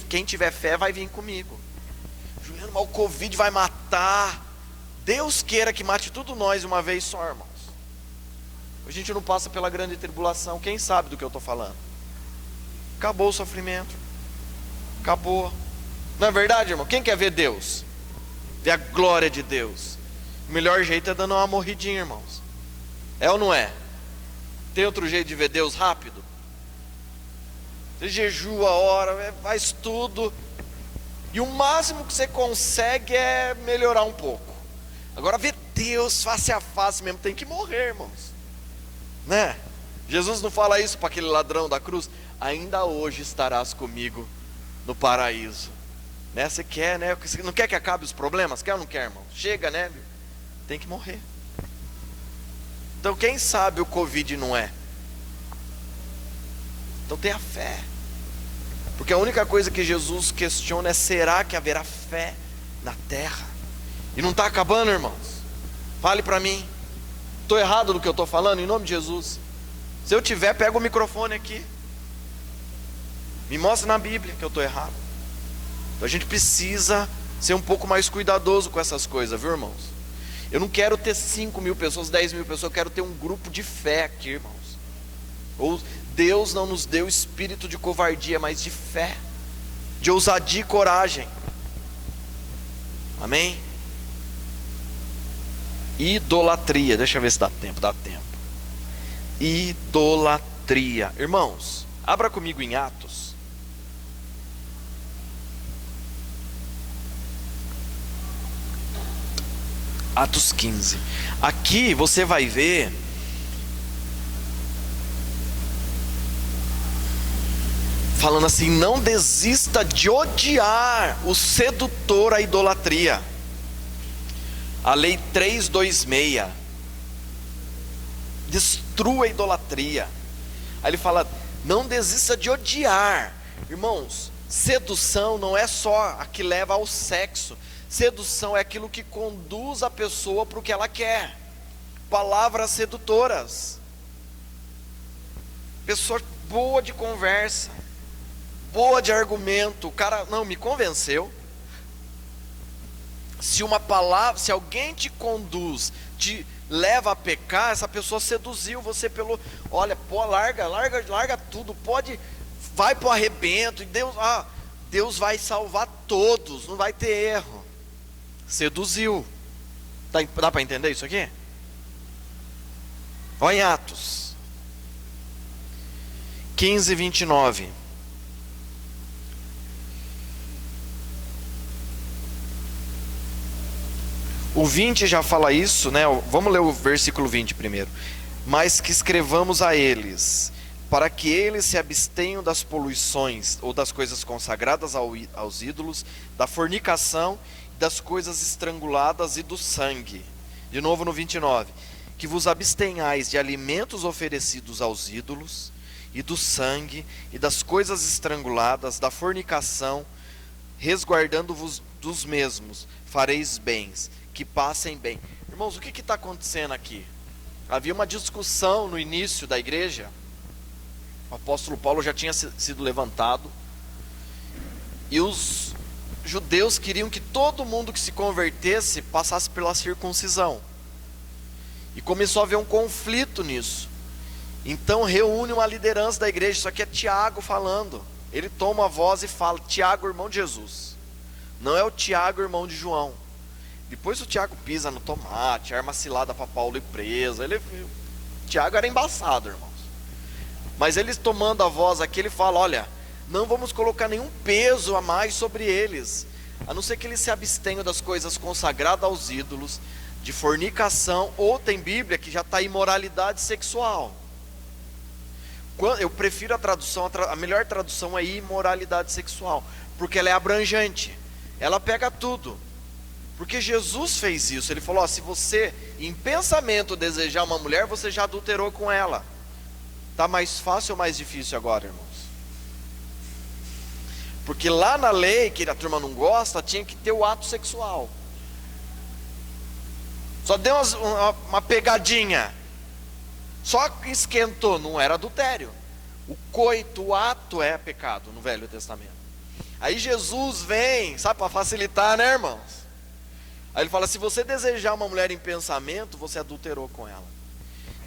Quem tiver fé vai vir comigo. mas o Covid vai matar. Deus queira que mate tudo nós de uma vez só, irmãos. A gente não passa pela grande tribulação. Quem sabe do que eu estou falando? Acabou o sofrimento. Acabou. Não é verdade, irmão? Quem quer ver Deus? Ver a glória de Deus. O melhor jeito é dando uma morridinha, irmãos. É ou não é? Tem outro jeito de ver Deus rápido? Você jejua, ora, faz tudo, e o máximo que você consegue é melhorar um pouco. Agora ver Deus face a face mesmo, tem que morrer, irmãos, né? Jesus não fala isso para aquele ladrão da cruz? Ainda hoje estarás comigo no paraíso, né? Você quer, né? Você não quer que acabe os problemas? Quer ou não quer, irmão? Chega, né? Tem que morrer. Então quem sabe o Covid não é? Então tenha fé. Porque a única coisa que Jesus questiona é: será que haverá fé na terra? E não está acabando, irmãos. Fale para mim. Estou errado no que eu estou falando? Em nome de Jesus. Se eu tiver, pega o microfone aqui. Me mostra na Bíblia que eu estou errado. Então a gente precisa ser um pouco mais cuidadoso com essas coisas, viu, irmãos? Eu não quero ter 5.000 pessoas, 10.000 pessoas. Eu quero ter um grupo de fé aqui, irmãos. Ou Deus não nos deu espírito de covardia, mas de fé, de ousadia e coragem. Amém? Idolatria. Deixa eu ver se dá tempo. Dá tempo. Idolatria. Irmãos, abra comigo em Atos. Atos 15. Aqui você vai ver falando assim: não desista de odiar o sedutor, a idolatria. A lei 3:26. Destrua a idolatria. Aí ele fala: não desista de odiar. Irmãos, sedução não é só a que leva ao sexo. Sedução é aquilo que conduz a pessoa para o que ela quer. Palavras sedutoras. Pessoa boa de conversa, boa de argumento. O cara não me convenceu. Se uma palavra, se alguém te conduz, te leva a pecar, essa pessoa seduziu você pelo, olha, pô, larga tudo, pode, vai para o arrebento, e Deus vai salvar todos, não vai ter erro. Seduziu. Dá para entender isso aqui? Olha em Atos 15:29. O 20 já fala isso, né? Vamos ler o versículo 20 primeiro. Mas que escrevamos a eles, para que eles se abstenham das poluições ou das coisas consagradas aos ídolos, da fornicação, das coisas estranguladas e do sangue. De novo no 29. Que vos abstenhais de alimentos oferecidos aos ídolos, e do sangue, e das coisas estranguladas, da fornicação, resguardando-vos dos mesmos, fareis bens, que passem bem. Irmãos, o que está acontecendo aqui? Havia uma discussão no início da igreja. O apóstolo Paulo já tinha sido levantado, e os judeus queriam que todo mundo que se convertesse passasse pela circuncisão, e começou a haver um conflito nisso. Então reúne uma liderança da igreja. Isso aqui é Tiago falando. Ele toma a voz e fala: Tiago, irmão de Jesus, não é o Tiago, irmão de João. Depois o Tiago pisa no tomate, arma cilada para Paulo ir preso. Tiago era embaçado, irmãos. Mas eles tomando a voz aqui, ele fala: olha, não vamos colocar nenhum peso a mais sobre eles, a não ser que eles se abstenham das coisas consagradas aos ídolos, de fornicação, ou tem Bíblia que já está imoralidade sexual. Eu prefiro a tradução, a melhor tradução é imoralidade sexual, porque ela é abrangente, ela pega tudo. Porque Jesus fez isso. Ele falou: se você em pensamento desejar uma mulher, você já adulterou com ela. Está mais fácil ou mais difícil agora, irmãos? Porque lá na lei, que a turma não gosta, tinha que ter o ato sexual. Só deu uma pegadinha, só esquentou, não era adultério. O coito, o ato é pecado no Velho Testamento. Aí Jesus vem, sabe, para facilitar, né, irmãos? Aí ele fala: se você desejar uma mulher em pensamento, você adulterou com ela.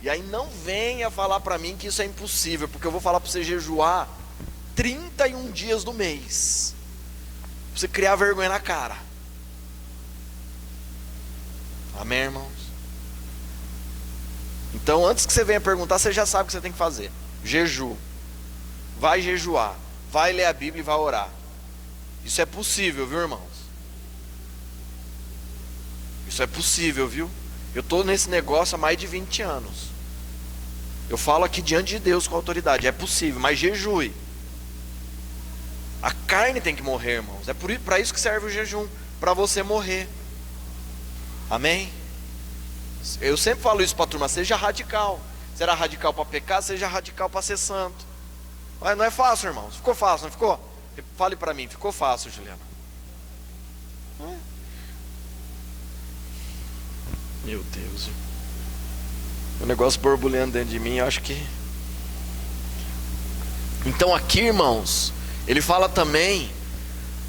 E aí não venha falar para mim que isso é impossível, porque eu vou falar para você jejuar 31 dias do mês, pra você criar vergonha na cara. Amém, irmãos? Então, antes que você venha perguntar, você já sabe o que você tem que fazer. Jejum. Vai jejuar, vai ler a Bíblia e vai orar. Isso é possível, viu, irmãos? Isso é possível, viu? Eu estou nesse negócio há mais de 20 anos. Eu falo aqui diante de Deus com autoridade. É possível, mas jejue. A carne tem que morrer, irmãos. É para isso que serve o jejum, para você morrer. Amém? Eu sempre falo isso para a turma: seja radical. Será radical para pecar, seja radical para ser santo. Mas não é fácil, irmãos. Ficou fácil, não ficou? Fale para mim, ficou fácil, Juliana? Meu Deus. O negócio borbulhando dentro de mim, eu acho que... Então aqui, irmãos, ele fala também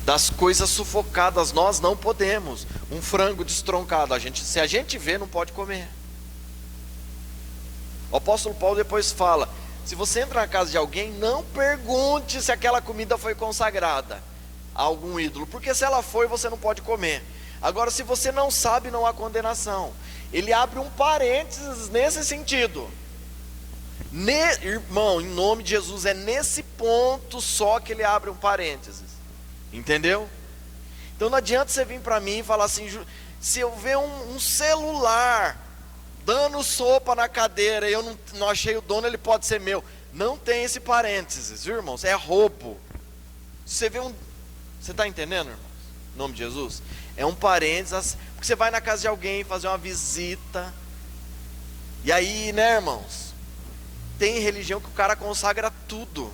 das coisas sufocadas. Nós não podemos. Um frango destroncado, se a gente vê, não pode comer. O apóstolo Paulo depois fala: se você entra na casa de alguém, não pergunte se aquela comida foi consagrada a algum ídolo, porque se ela foi, você não pode comer. Agora, se você não sabe, não há condenação. Ele abre um parênteses nesse sentido. Irmão, em nome de Jesus, é nesse ponto só que ele abre um parênteses. Entendeu? Então não adianta você vir para mim e falar assim: se eu ver um celular dando sopa na cadeira e eu não achei o dono, ele pode ser meu. Não tem esse parênteses, viu, irmãos? É roubo. Se você vê você está entendendo, irmãos? Em nome de Jesus. É um parênteses, porque você vai na casa de alguém fazer uma visita, e aí, né, irmãos, tem religião que o cara consagra tudo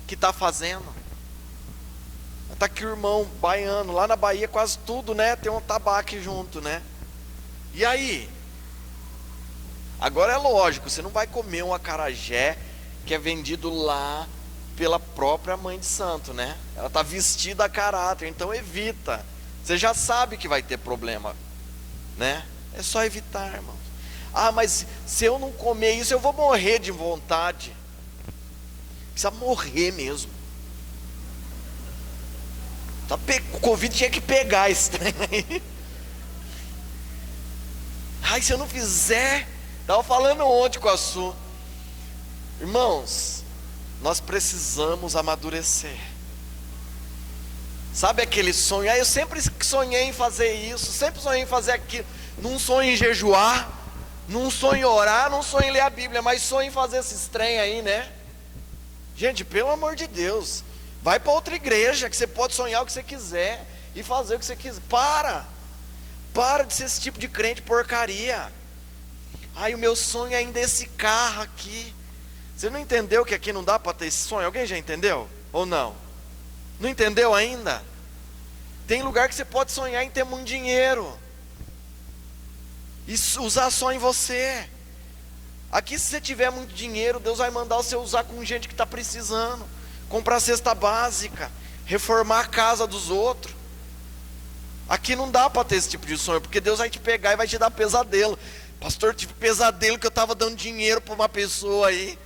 que está fazendo. Está aqui o irmão baiano, lá na Bahia quase tudo, né, tem um tabaco junto, né? E aí? Agora é lógico, você não vai comer um acarajé que é vendido lá pela própria mãe de santo, né? Ela está vestida a caráter, então evita. Você já sabe que vai ter problema, né? É só evitar, irmãos. Ah, mas se eu não comer isso, eu vou morrer de vontade. Precisa morrer mesmo. O Covid tinha que pegar esse trem aí. Ai, se eu não fizer... Estava falando ontem com a Su. Irmãos, nós precisamos amadurecer. Sabe aquele sonho? Eu sempre sonhei em fazer isso, sempre sonhei em fazer aquilo. Não sonho em jejuar, não sonho em orar, não sonho em ler a Bíblia, mas sonho em fazer esses trem aí, né? Gente, pelo amor de Deus, vai para outra igreja que você pode sonhar o que você quiser e fazer o que você quiser. Para de ser esse tipo de crente porcaria. Ai, o meu sonho é ainda esse carro aqui. Você não entendeu que aqui não dá para ter esse sonho? Alguém já entendeu? Ou não? Não entendeu ainda? Tem lugar que você pode sonhar em ter muito dinheiro e usar só em você. Aqui, se você tiver muito dinheiro, Deus vai mandar você usar com gente que está precisando, comprar cesta básica, reformar a casa dos outros. Aqui não dá para ter esse tipo de sonho, porque Deus vai te pegar e vai te dar pesadelo. Pastor, tive pesadelo que eu estava dando dinheiro para uma pessoa aí.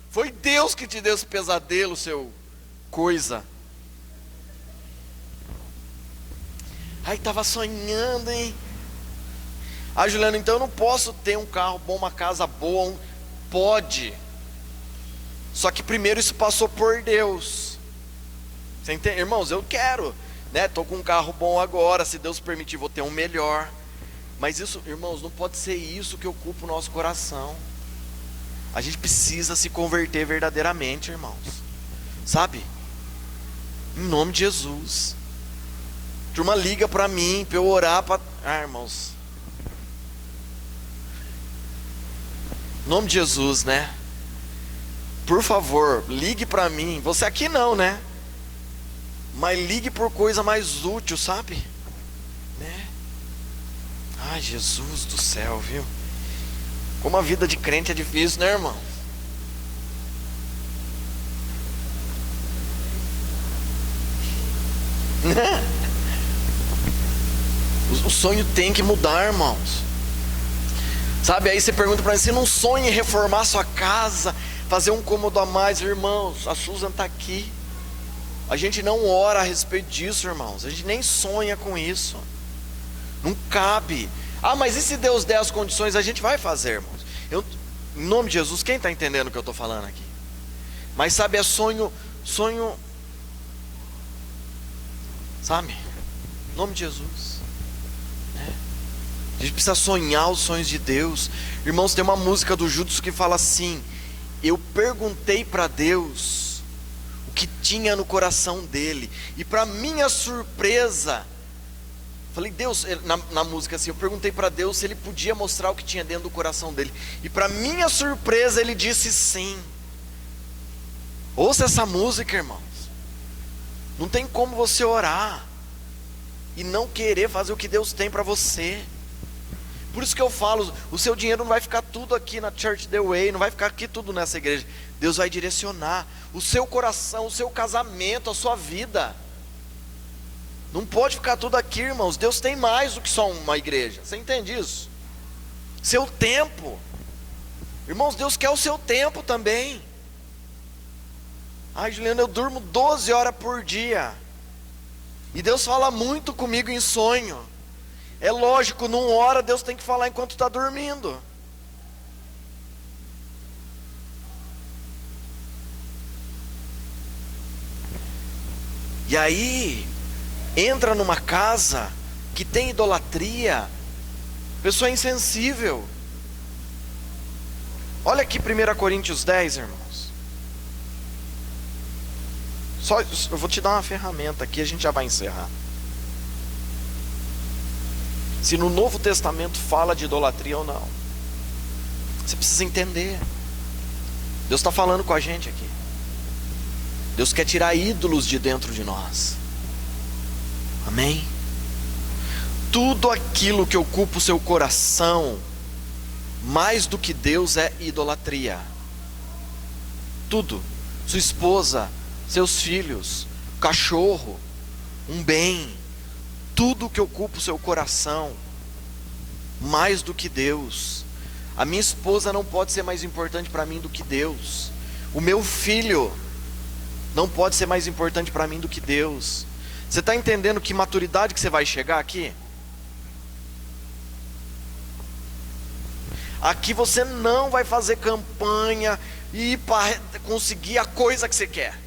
Foi Deus que te deu esse pesadelo, seu coisa. Ai, estava sonhando, hein? Ah, Juliano, então eu não posso ter um carro bom, uma casa boa. Pode. Só que primeiro isso passou por Deus. Você entende? Irmãos, eu quero, né? Estou com um carro bom agora, se Deus permitir vou ter um melhor. Mas isso, irmãos, não pode ser isso que ocupa o nosso coração. A gente precisa se converter verdadeiramente, irmãos. Sabe? Em nome de Jesus. A turma liga para mim, para eu orar para... Ah, irmãos. Em nome de Jesus, né? Por favor, ligue para mim. Você aqui não, né? Mas ligue por coisa mais útil, sabe? Né? Ai, Jesus do céu, viu? Como a vida de crente é difícil, né, irmão? O sonho tem que mudar, irmãos. Sabe, aí você pergunta para mim, você não sonha em reformar sua casa, fazer um cômodo a mais? Irmãos, a Susan está aqui. A gente não ora a respeito disso, irmãos. A gente nem sonha com isso. Não cabe. Ah, mas e se Deus der as condições? A gente vai fazer, irmãos. Em nome de Jesus, quem está entendendo o que eu estou falando aqui? Mas sabe, é sonho, sabe? Em nome de Jesus. A gente precisa sonhar os sonhos de Deus. Irmãos, tem uma música do Judas que fala assim: eu perguntei para Deus o que tinha no coração dele, e para minha surpresa, falei, Deus, na música assim, eu perguntei para Deus se ele podia mostrar o que tinha dentro do coração dele, e para minha surpresa ele disse sim. Ouça essa música, irmãos. Não tem como você orar e não querer fazer o que Deus tem para você. Por isso que eu falo, o seu dinheiro não vai ficar tudo aqui na Church The Way, não vai ficar aqui tudo nessa igreja. Deus vai direcionar o seu coração, o seu casamento, a sua vida. Não pode ficar tudo aqui, irmãos. Deus tem mais do que só uma igreja. Você entende isso? Seu tempo. Irmãos, Deus quer o seu tempo também. Ai, Juliana, eu durmo 12 horas por dia. E Deus fala muito comigo em sonho. É lógico, numa hora Deus tem que falar enquanto está dormindo. E aí, entra numa casa que tem idolatria, pessoa insensível. Olha aqui 1 Coríntios 10, irmãos. Eu vou te dar uma ferramenta aqui, a gente já vai encerrar. Se no Novo Testamento fala de idolatria ou não, você precisa entender. Deus está falando com a gente aqui. Deus quer tirar ídolos de dentro de nós. Amém? Tudo aquilo que ocupa o seu coração, mais do que Deus, é idolatria. Tudo. Sua esposa, seus filhos, cachorro, um bem, tudo que ocupa o seu coração, mais do que Deus. A minha esposa não pode ser mais importante para mim do que Deus. O meu filho não pode ser mais importante para mim do que Deus. Você está entendendo que maturidade que você vai chegar aqui? Aqui você não vai fazer campanha e para conseguir a coisa que você quer.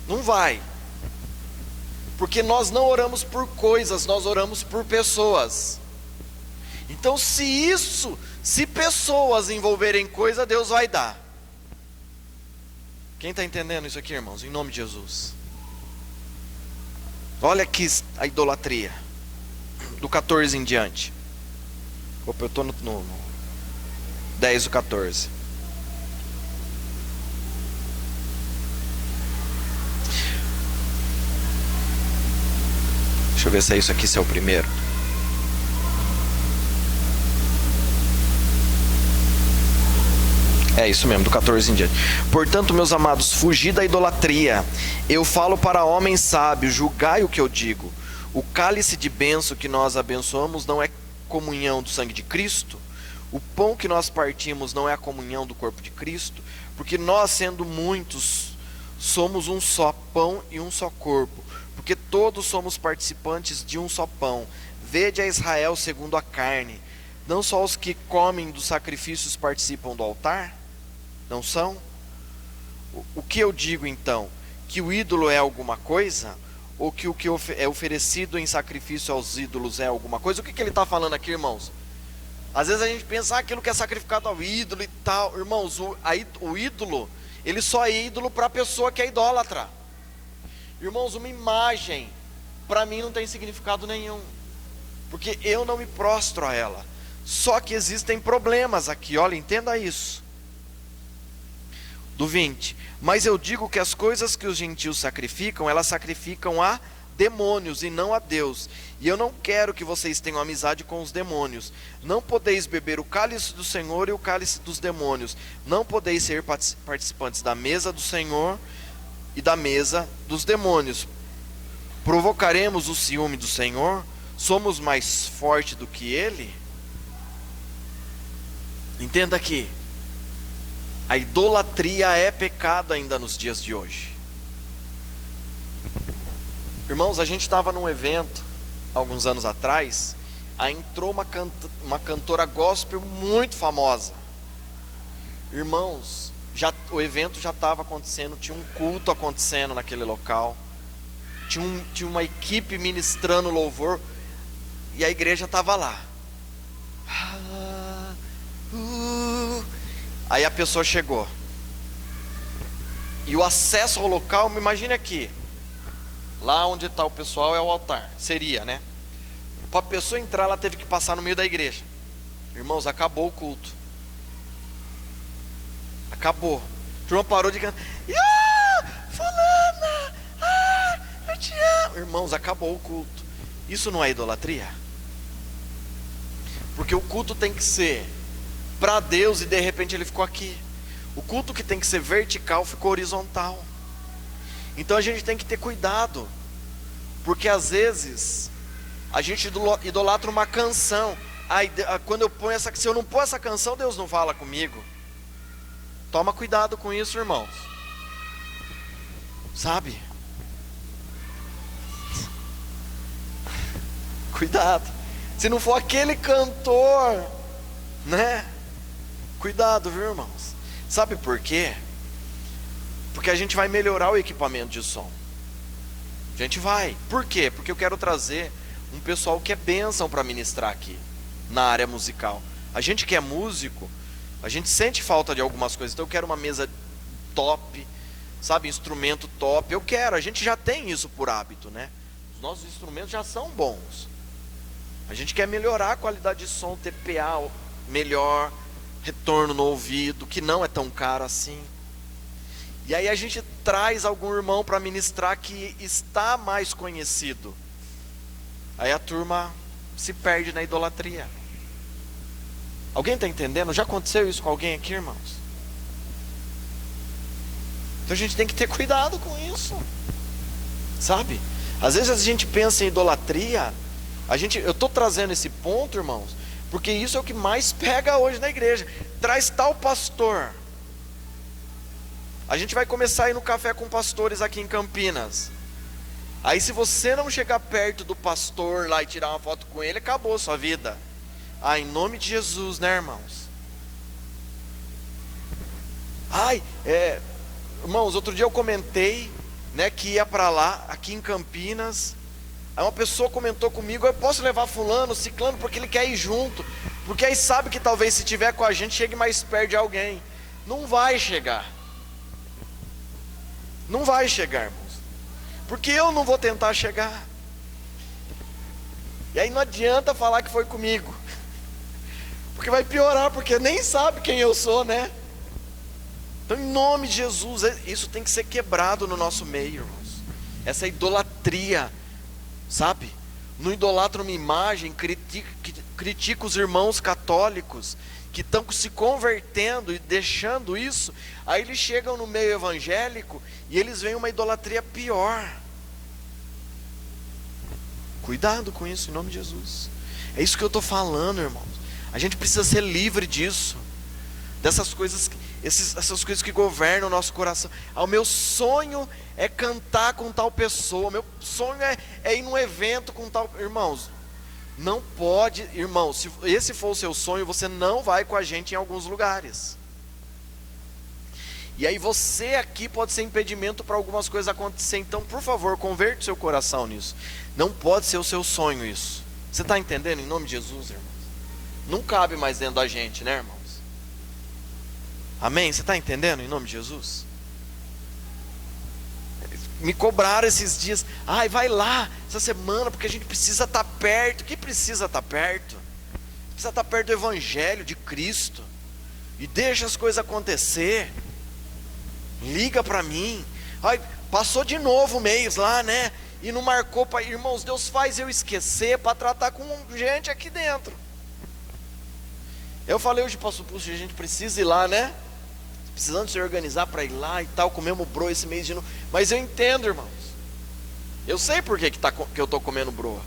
Não vai. Porque nós não oramos por coisas, nós oramos por pessoas. Então se pessoas envolverem coisa, Deus vai dar. Quem está entendendo isso aqui, irmãos? Em nome de Jesus. Olha aqui a idolatria. Do 14 em diante. Opa, eu estou no 10 do 14. Deixa eu ver se é isso aqui, se é o primeiro. É isso mesmo, do 14 em diante. Portanto, meus amados, fugi da idolatria. Eu falo para homens sábios, julgai o que eu digo. O cálice de bênção que nós abençoamos não é comunhão do sangue de Cristo? O pão que nós partimos não é a comunhão do corpo de Cristo? Porque nós, sendo muitos, somos um só pão e um só corpo. Porque todos somos participantes de um só pão. Vede a Israel segundo a carne. Não só os que comem dos sacrifícios participam do altar? Não são? O que eu digo então? Que o ídolo é alguma coisa? Ou que o que é oferecido em sacrifício aos ídolos é alguma coisa? O que ele está falando aqui, irmãos? Às vezes a gente pensa aquilo que é sacrificado ao ídolo e tal. Irmãos, o ídolo, ele só é ídolo para a pessoa que é idólatra. Irmãos, uma imagem, para mim não tem significado nenhum, porque eu não me prostro a ela. Só que existem problemas aqui, olha, entenda isso. Do 20, mas eu digo que as coisas que os gentios sacrificam, elas sacrificam a demônios e não a Deus. E eu não quero que vocês tenham amizade com os demônios. Não podeis beber o cálice do Senhor e o cálice dos demônios. Não podeis ser participantes da mesa do Senhor e da mesa dos demônios. Provocaremos o ciúme do Senhor? Somos mais fortes do que Ele? Entenda aqui, a idolatria é pecado ainda nos dias de hoje. Irmãos, a gente estava num evento, alguns anos atrás, aí entrou uma cantora gospel muito famosa. Irmãos, o evento já estava acontecendo, tinha um culto acontecendo naquele local, tinha uma equipe ministrando louvor, e a igreja estava lá. Aí a pessoa chegou, e o acesso ao local, me imagine aqui, lá onde está o pessoal é o altar, seria, né? Para a pessoa entrar, ela teve que passar no meio da igreja. Irmãos, acabou o culto. Acabou. A turma parou de cantar. Fulana, eu te amo. Irmãos, acabou o culto. Isso não é idolatria? Porque o culto tem que ser para Deus e de repente ele ficou aqui. O culto que tem que ser vertical ficou horizontal. Então a gente tem que ter cuidado, porque às vezes a gente idolatra uma canção. Quando eu ponho se eu não pôr essa canção, Deus não fala comigo. Toma cuidado com isso, irmãos. Sabe? Cuidado. Se não for aquele cantor, né? Cuidado, viu, irmãos? Sabe por quê? Porque a gente vai melhorar o equipamento de som. A gente vai. Por quê? Porque eu quero trazer um pessoal que é bênção para ministrar aqui, na área musical. A gente que é músico, a gente sente falta de algumas coisas. Então eu quero uma mesa top, sabe, instrumento top. Eu quero, a gente já tem isso por hábito, né? Os nossos instrumentos já são bons. A gente quer melhorar a qualidade de som, ter PA melhor, retorno no ouvido, que não é tão caro assim. E aí a gente traz algum irmão para ministrar que está mais conhecido. Aí a turma se perde na idolatria. Alguém está entendendo? Já aconteceu isso com alguém aqui, irmãos? Então a gente tem que ter cuidado com isso. Sabe? Às vezes a gente pensa em idolatria. Eu estou trazendo esse ponto, irmãos, porque isso é o que mais pega hoje na igreja. Traz tal pastor. A gente vai começar a ir no café com pastores aqui em Campinas. Aí se você não chegar perto do pastor lá e tirar uma foto com ele, acabou a sua vida. Em nome de Jesus, né, irmãos? Irmãos, outro dia eu comentei, né, que ia para lá, aqui em Campinas. Aí uma pessoa comentou comigo: eu posso levar fulano, ciclano, porque ele quer ir junto. Porque aí sabe que talvez se tiver com a gente, chegue mais perto de alguém. Não vai chegar. Não vai chegar, irmãos. Porque eu não vou tentar chegar. E aí não adianta falar que foi comigo. Porque vai piorar, porque nem sabe quem eu sou, né? Então, em nome de Jesus, isso tem que ser quebrado no nosso meio, irmãos. Essa idolatria, sabe? Não idolatra uma imagem, critica os irmãos católicos que estão se convertendo e deixando isso. Aí eles chegam no meio evangélico e eles veem uma idolatria pior. Cuidado com isso, em nome de Jesus. É isso que eu estou falando, irmãos. A gente precisa ser livre disso, dessas coisas, essas coisas que governam o nosso coração. O meu sonho é cantar com tal pessoa, meu sonho é ir num evento com tal. Irmãos, não pode, irmãos, se esse for o seu sonho, você não vai com a gente em alguns lugares. E aí você aqui pode ser impedimento para algumas coisas acontecer. Então, por favor, converte o seu coração nisso. Não pode ser o seu sonho isso. Você está entendendo, em nome de Jesus, irmãos? Não cabe mais dentro da gente, né, irmãos? Amém? Você está entendendo, em nome de Jesus? Me cobraram esses dias: vai lá essa semana, porque a gente precisa estar perto. Que precisa estar perto? Precisa estar perto do Evangelho de Cristo. E deixa as coisas acontecer. Liga para mim. Passou de novo o mês lá, né? E não marcou para. Irmãos, Deus faz eu esquecer para tratar com gente aqui dentro. Eu falei hoje, pastor, puxa, a gente precisa ir lá, né? precisando se organizar para ir lá e tal, comemos broa esse mês de novo. Mas eu entendo, irmãos. Eu sei por que eu estou comendo broa.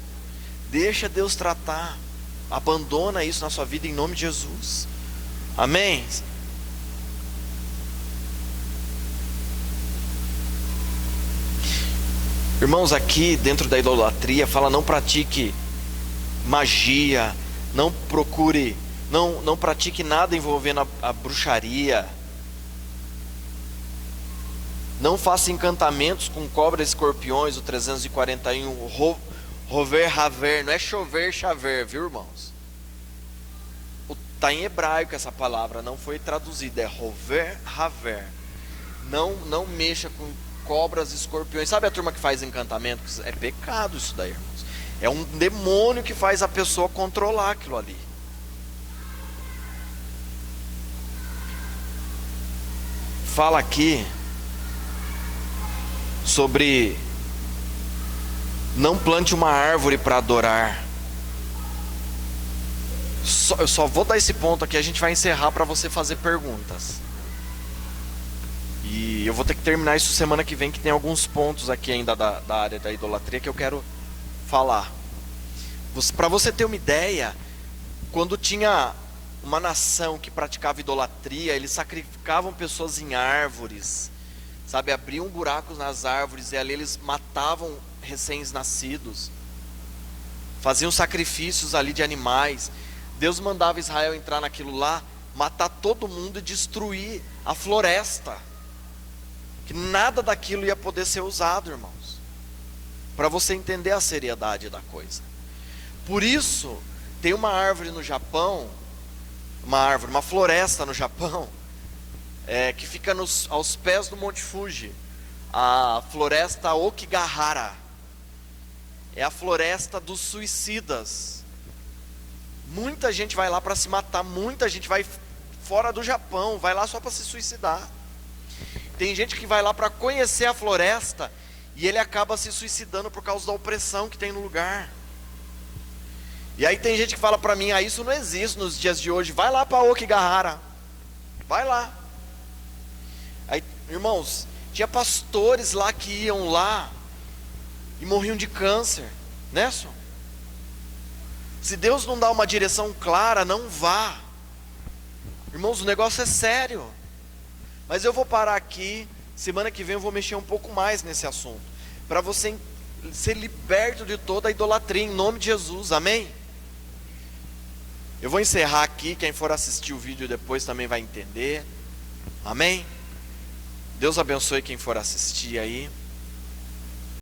Deixa Deus tratar. Abandona isso na sua vida em nome de Jesus. Amém? Irmãos, aqui dentro da idolatria fala: não pratique magia, não procure, não pratique nada envolvendo a bruxaria, não faça encantamentos com cobras e escorpiões, o 341, rover, haver, não é chover, chaver, viu, irmãos? Está em hebraico essa palavra, não foi traduzida, é rover, haver. Não mexa com cobras e escorpiões. Sabe a turma que faz encantamento? É pecado isso daí, irmãos. É um demônio que faz a pessoa controlar aquilo ali. Fala aqui sobre não plante uma árvore para adorar. Eu só vou dar esse ponto aqui, a gente vai encerrar para você fazer perguntas. E eu vou ter que terminar isso semana que vem, que tem alguns pontos aqui ainda da área da idolatria que eu quero falar. Para você ter uma ideia, quando tinha uma nação que praticava idolatria, eles sacrificavam pessoas em árvores, sabe, abriam buracos nas árvores e ali eles matavam recém-nascidos, faziam sacrifícios ali de animais. Deus mandava Israel entrar naquilo lá, matar todo mundo e destruir a floresta, que nada daquilo ia poder ser usado, irmãos, para você entender a seriedade da coisa. Por isso, tem uma árvore no Japão, uma floresta no Japão, que fica aos pés do Monte Fuji, a floresta Okigahara, é a floresta dos suicidas. Muita gente vai lá para se matar, muita gente vai fora do Japão, vai lá só para se suicidar. Tem gente que vai lá para conhecer a floresta e ele acaba se suicidando por causa da opressão que tem no lugar. E aí tem gente que fala para mim: isso não existe nos dias de hoje. Vai lá para Okigahara, vai lá. Aí, irmãos, tinha pastores lá que iam lá e morriam de câncer, né, senhor? Se Deus não dá uma direção clara, não vá. Irmãos, o negócio é sério. Mas eu vou parar aqui. Semana que vem eu vou mexer um pouco mais nesse assunto, para você ser liberto de toda a idolatria, em nome de Jesus, amém? Eu vou encerrar aqui. Quem for assistir o vídeo depois também vai entender, amém? Deus abençoe quem for assistir aí.